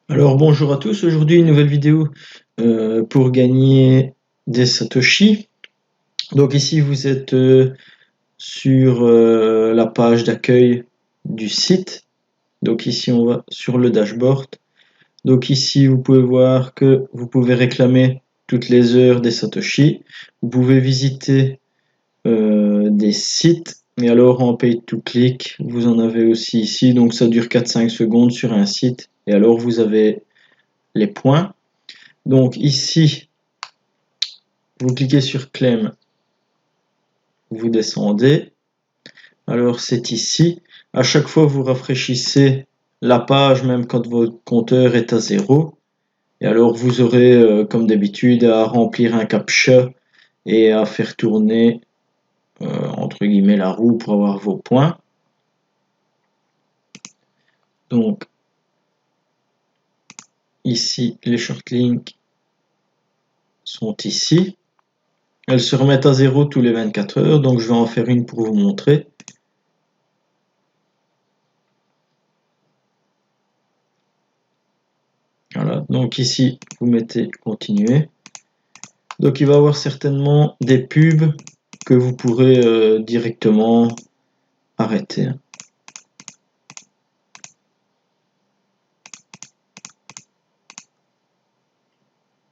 Alors bonjour à tous, aujourd'hui une nouvelle vidéo pour gagner des Satoshi. Donc ici vous êtes sur la page d'accueil du site. Donc ici on va sur le dashboard. Donc ici vous pouvez voir que vous pouvez réclamer toutes les heures des Satoshi. Vous pouvez visiter des sites. Et alors en pay to click, vous en avez aussi ici. Donc ça dure 4-5 secondes sur un site. Et alors vous avez les points. Donc ici, vous cliquez sur Claim, vous descendez. Alors c'est ici. À chaque fois, vous rafraîchissez la page, même quand votre compteur est à 0. Et alors vous aurez, comme d'habitude, à remplir un captcha et à faire tourner, entre guillemets, la roue pour avoir vos points. Donc ici, les shortlinks sont ici. Elles se remettent à 0 tous les 24 heures, donc je vais en faire une pour vous montrer. Voilà, donc ici, vous mettez continuer. Donc il va y avoir certainement des pubs que vous pourrez directement arrêter.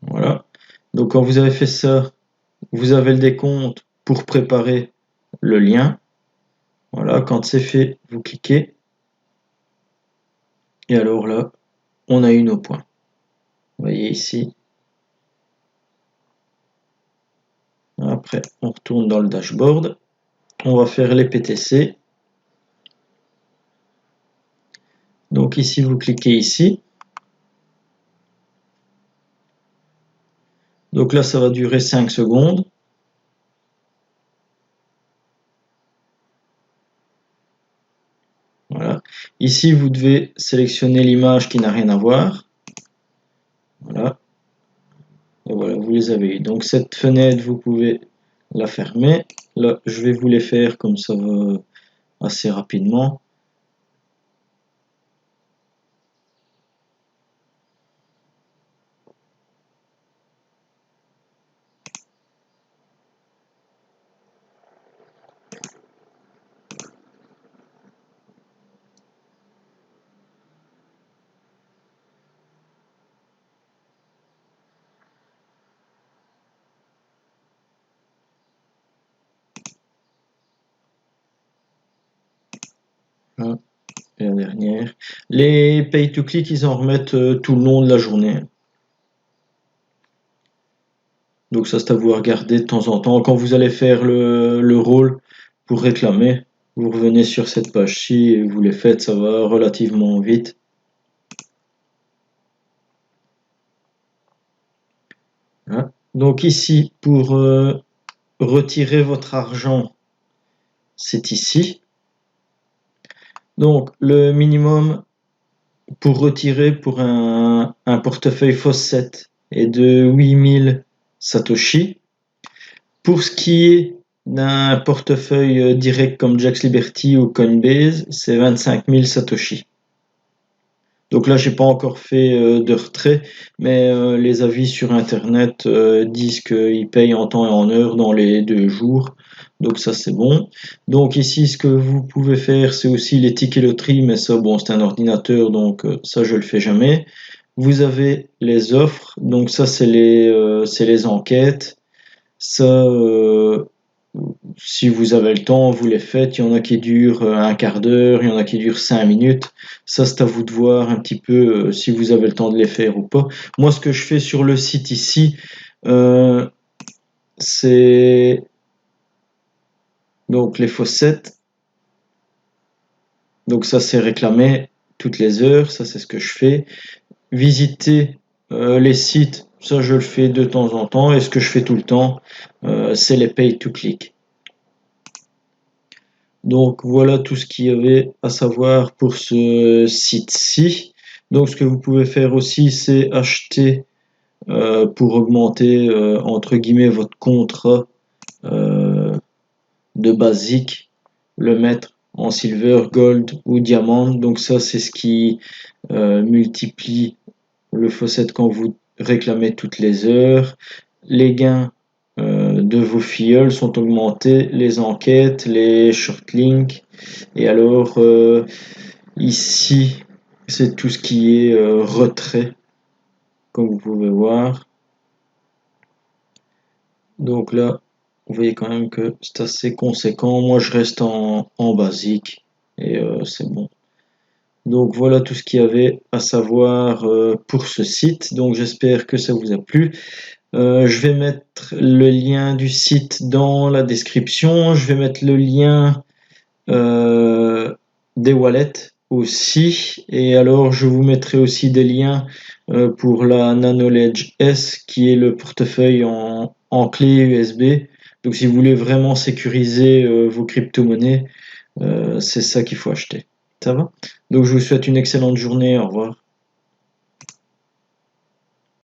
Voilà. Donc quand vous avez fait ça, vous avez le décompte pour préparer le lien. Voilà, quand c'est fait, vous cliquez. Et alors là, on a eu nos points. Vous voyez ici. Après, on retourne dans le dashboard. On va faire les PTC. Donc ici, vous cliquez ici. Donc là, ça va durer 5 secondes. Voilà. Ici, vous devez sélectionner l'image qui n'a rien à voir. Voilà. Et voilà, vous les avez eu. Donc cette fenêtre, vous pouvez la fermer. Là, je vais vous les faire comme ça va assez rapidement. Voilà. Et la dernière. Les pay to click, ils en remettent tout le long de la journée. Donc ça, c'est à vous à regarder de temps en temps. Quand vous allez faire le rôle pour réclamer, vous revenez sur cette page-ci et vous les faites, ça va relativement vite. Voilà. Donc ici, pour retirer votre argent, c'est ici. Donc le minimum pour retirer pour un portefeuille Fawcett est de 8000 Satoshi. Pour ce qui est d'un portefeuille direct comme Jaxx Liberty ou Coinbase, c'est 25 000 Satoshi. Donc là, j'ai pas encore fait de retrait, mais les avis sur Internet disent qu'ils payent en temps et en heure dans les 2 jours. Donc ça, c'est bon. Donc ici, ce que vous pouvez faire, c'est aussi les tickets loterie, mais ça, bon, c'est un ordinateur, donc ça, je le fais jamais. Vous avez les offres, donc ça, c'est les enquêtes. Ça, si vous avez le temps, vous les faites. Il y en a qui durent un quart d'heure, il y en a qui durent 5 minutes. Ça, c'est à vous de voir un petit peu si vous avez le temps de les faire ou pas. Moi, ce que je fais sur le site ici, euh, c'est donc les fossettes. Donc ça, c'est réclamé toutes les heures. Ça, c'est ce que je fais. Visiter les sites, ça, je le fais de temps en temps. Et ce que je fais tout le temps, c'est les pay to click. Donc voilà tout ce qu'il y avait à savoir pour ce site-ci. Donc ce que vous pouvez faire aussi, c'est acheter pour augmenter entre guillemets votre contrat euh, de basique, le mettre en silver, gold ou diamant. Donc ça, c'est ce qui multiplie le faucet quand vous réclamez toutes les heures, les gains de vos filleuls sont augmentés, les enquêtes, les shortlinks, et alors ici c'est tout ce qui est retrait, comme vous pouvez voir. Donc là, vous voyez quand même que c'est assez conséquent. Moi, je reste en basique et c'est bon. Donc voilà tout ce qu'il y avait à savoir pour ce site. Donc j'espère que ça vous a plu. Je vais mettre le lien du site dans la description. Je vais mettre le lien des wallets aussi. Et alors je vous mettrai aussi des liens pour la Nanoledge S qui est le portefeuille en clé USB. Donc si vous voulez vraiment sécuriser vos crypto-monnaies, c'est ça qu'il faut acheter. Ça va? Donc je vous souhaite une excellente journée. Au revoir.